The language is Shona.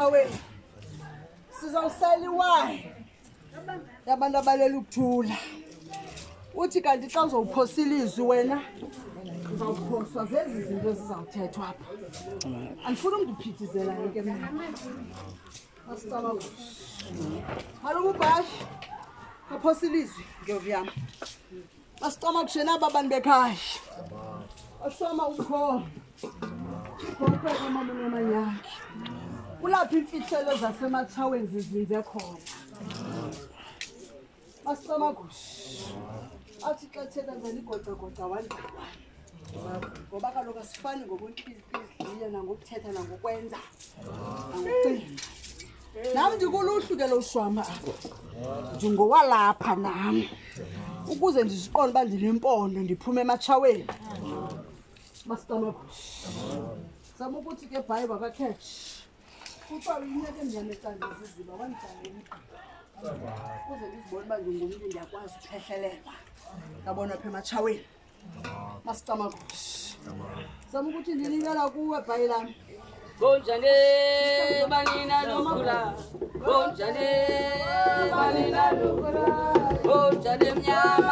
ematshaweni sizawusela iwayini yabantu abalela ukuthula. Uthi kanti xa uzawuphosila izwi wena uzawuphoswa zezi zinto zizawuthethwa apha. Andifuna undiphithizelayo ke mna. Masicaba kaloku ubhashi aphosila izwi ngiyovuyama. Masicama kushena aba bantu bekhaya. Ashoma ukhona. Konke mama nomanyangi. Kulaphi imfihlelo zasematshaweni zizinze khona. Masicama kush. Athi xa thetha ngani igoca wandaba. Ngoba kaloku asifani ngokuntliziyo nangokuthetha nangokwenza. Nangokucinga. Nami ndikuluhlu ke lo shwama apha. Ndingowalapha nami. Ukuze ndiziqonde uba ndinempondo ndiphume ematshaweni. Masicama kush. Zama ukuthi ke bhayi bakakhetshi. Kuthiwa unyeke ndiyamecandeza iziba wandijangela. Kuze ndizibone uba ndingumntu ndiyakwazi ukuphehlelelwa. Ndabona apha ematshaweni. Masicama kush. Zama ukuthi ndinikela kuwe bhayi lam. Nkonjane banina lukula. Nkonjane banina lukula. Nkonjane mnyama.